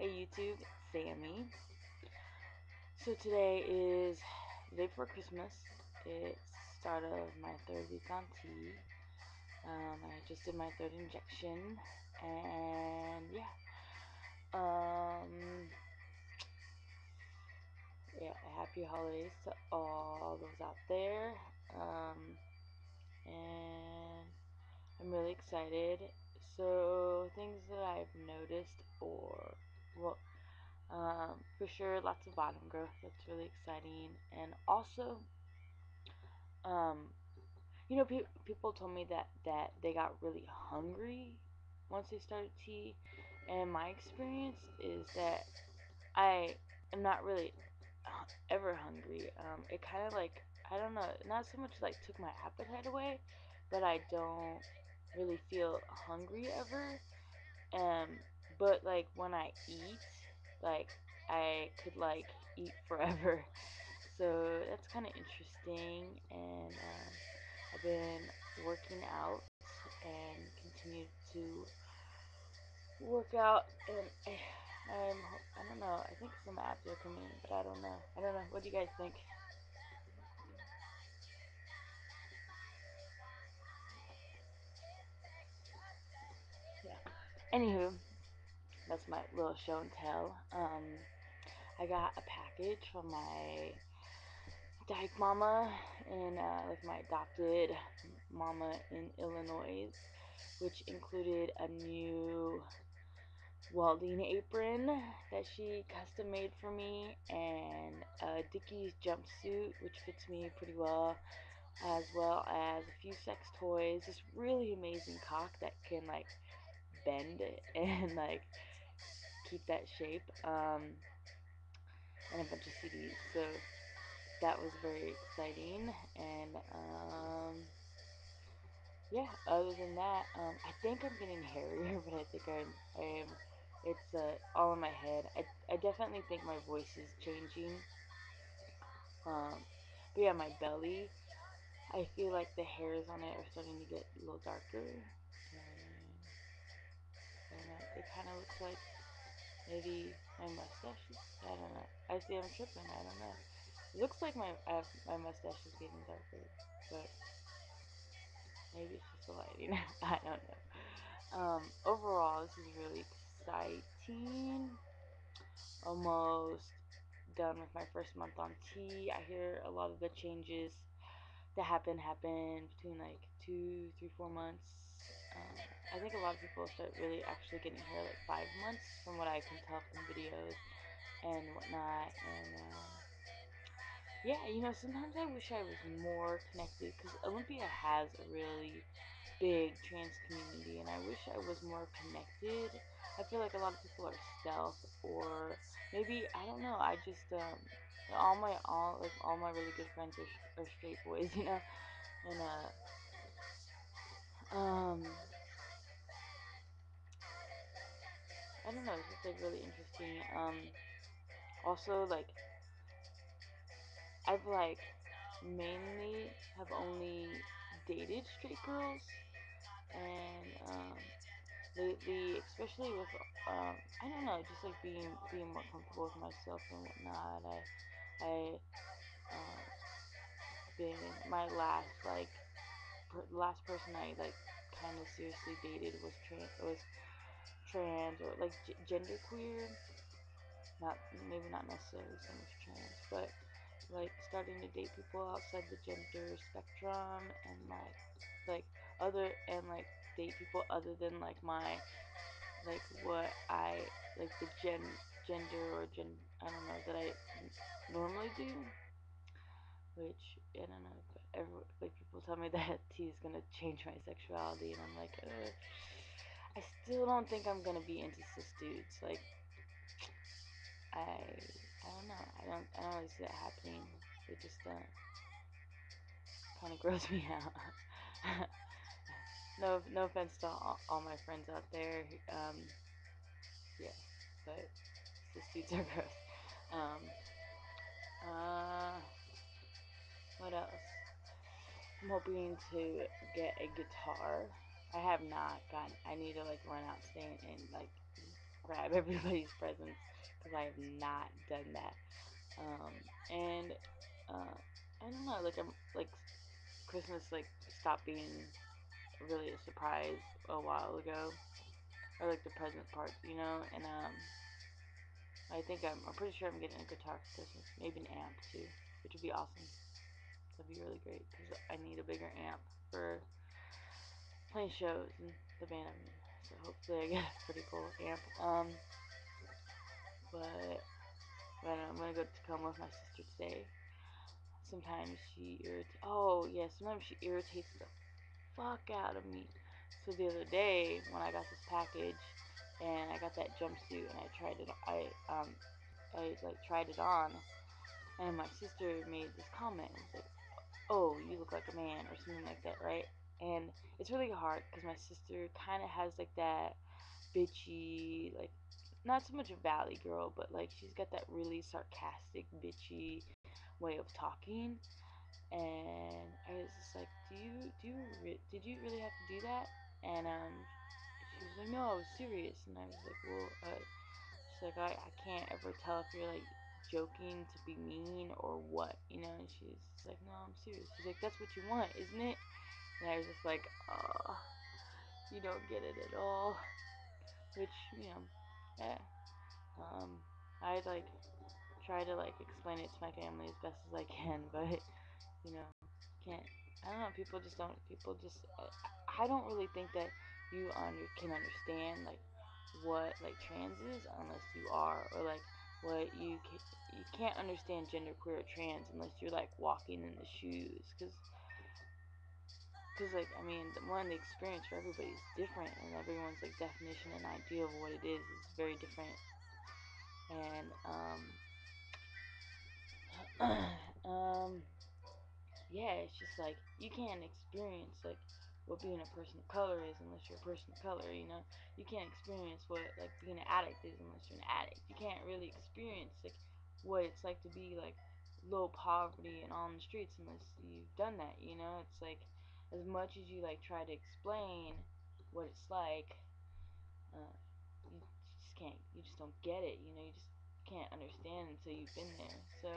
Hey YouTube, it's Sammy. So today is the day before Christmas. It's the start of my third week on T. I just did my third injection, and um, happy holidays to all those out there. And I'm really excited. So things that I've noticed, for sure, lots of bottom growth. That's really exciting. And also, um, people told me that they got really hungry once they started tea. And my experience is that I am not really ever hungry. It kind of like, I don't know, not so much like took my appetite away, but I don't really feel hungry ever. Um, but like when I eat, like I could like eat forever. So that's kind of interesting. And I've been working out and continue to work out. And I don't know. I think some abs are coming, but I don't know. I don't know. What do you guys think? Yeah. Anywho, that's my little show and tell. I got a package from my dyke mama and like my adopted mama in Illinois, which included a new welding apron that she custom made for me, and a Dickies jumpsuit which fits me pretty well, as well as a few sex toys, this really amazing cock that can like bend and like keep that shape, and a bunch of CDs. So that was very exciting. And other than that, I think I'm getting hairier, but I think I am. It's all in my head. I definitely think my voice is changing. But yeah, my belly, I feel like the hairs on it are starting to get a little darker. And it kind of looks like maybe my mustache is, I don't know. I see I'm tripping, I don't know. It looks like my mustache is getting darker, but maybe it's just the lighting. I don't know. Overall, this is really exciting. Almost done with my first month on T. I hear a lot of the changes that happen between like 2, 3, 4 months. I think a lot of people start really actually getting hair like 5 months, from what I can tell from videos and whatnot. And sometimes I wish I was more connected, because Olympia has a really big trans community, and I wish I was more connected. I feel like a lot of people are stealth, or maybe I don't know. I just all my really good friends are straight boys, and um I don't know. It's just like really interesting. Also, like I've like mainly have only dated straight girls, and lately, especially with I don't know, just like being more comfortable with myself and whatnot. I been my last like last person I like kind of seriously dated was trans, or like gender queer. Not maybe not necessarily so much trans, but like starting to date people outside the gender spectrum, and like other and like date people other than like my like what I like the gender or I don't know that I normally do, which I don't know, but like people tell me that tea is gonna change my sexuality, and I'm like, I still don't think I'm gonna be into cis dudes. Like I I don't know. I don't really see that happening. It just kind of grosses me out. No offense to all my friends out there. Yeah, but cis dudes are gross. Um, uh, what else? I'm hoping to get a guitar. I have not gotten. I need to like run out today and like grab everybody's presents because I have not done that. And I don't know, like I'm like Christmas like stopped being really a surprise a while ago, or like the present part, you know. And I think I'm pretty sure I'm getting a guitar for Christmas, maybe an amp too, which would be awesome. That'd be really great because I need a bigger amp for playing shows and the band I'm in. So hopefully I get a pretty cool amp. But I'm gonna go to Tacoma with my sister today. Sometimes she irritates. Oh yeah, sometimes she irritates the fuck out of me. So the other day when I got this package and I got that jumpsuit and I tried it, I like tried it on, and my sister made this comment. It was like, "Oh, you look like a man," or something like that, right? And it's really hard because my sister kind of has like that bitchy, like not so much a valley girl, but like she's got that really sarcastic, bitchy way of talking. And I was just like, did you really have to do that? And she was like, no, I was serious. And I was like, well, she's like, I can't ever tell if you're like joking to be mean or what, you know. And she's like, no, I'm serious. She's like, that's what you want, isn't it? And I was just like, oh, you don't get it at all. Which, you know, yeah. I like try to like explain it to my family as best as I can, but you know, can't. I don't know. People just don't. People just. I don't really think that you can understand like what like trans is unless you are, or like what you can't understand genderqueer or trans unless you're like walking in the shoes, because like I mean the experience for everybody is different, and everyone's like definition and idea of what it is very different. And yeah, it's just like you can't experience like what being a person of color is unless you're a person of color, you know. You can't experience what like being an addict is unless you're an addict. You can't really experience like what it's like to be like low poverty and on the streets unless you've done that, you know. It's like as much as you like try to explain what it's like, you just can't, you just don't get it, you know. You just can't understand until you've been there. So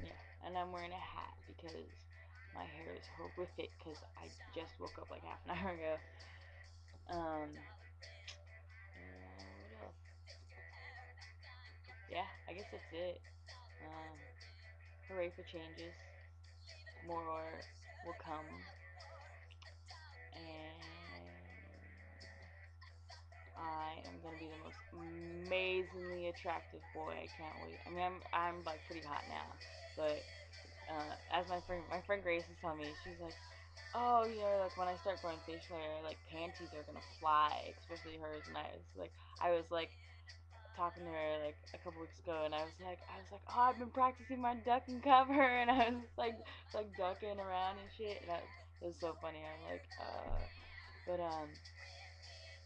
yeah, and I'm wearing a hat because my hair is horrific because I just woke up like half an hour ago. What else? Yeah, I guess that's it. Um, hooray for changes. More will come, and I am gonna be the most amazingly attractive boy. I can't wait. I mean, I'm like pretty hot now, but as my friend Grace is telling me, she's like, oh, you know, like when I start growing facial hair, like panties are gonna fly, especially hers. And I was like talking to her like a couple weeks ago, and I was like, oh, I've been practicing my duck and cover, and I was like ducking around and shit, and it was so funny. I'm like, but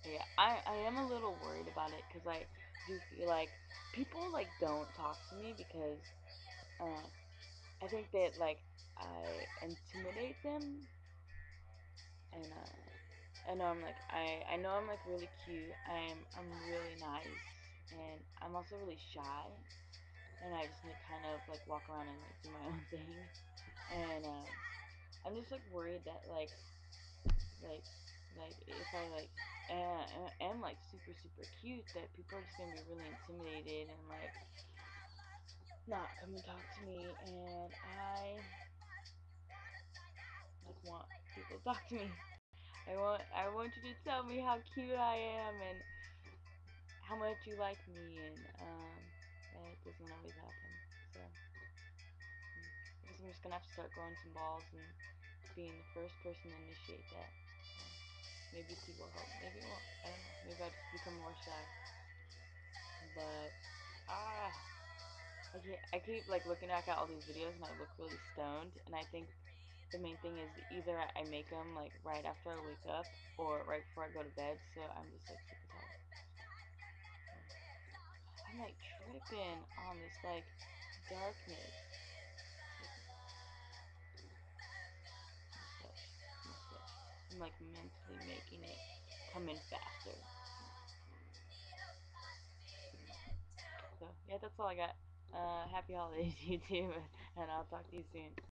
yeah, I am a little worried about it because I do feel like people like don't talk to me because uh, I think that like I intimidate them, and I know I'm like really cute. I'm really nice, and I'm also really shy, and I just like kind of like walk around and like do my own thing, and I'm just like worried that like if I like am like super super cute, that people are just gonna be really intimidated and like not come and talk to me, and I like want people to talk to me. I want you to tell me how cute I am and how much you like me, and that doesn't always happen. So I guess I'm just gonna have to start growing some balls and being the first person to initiate that. Maybe people help, maybe it won't. I don't know. Maybe I just become more shy. But ah, I keep like looking back at all these videos and I look really stoned, and I think the main thing is either I make them like right after I wake up or right before I go to bed, so I'm just like super tired. I'm like tripping on this like darkness. Mustache. I'm like mentally making it come in faster. yeah, that's all I got. Happy holidays, YouTube, and I'll talk to you soon.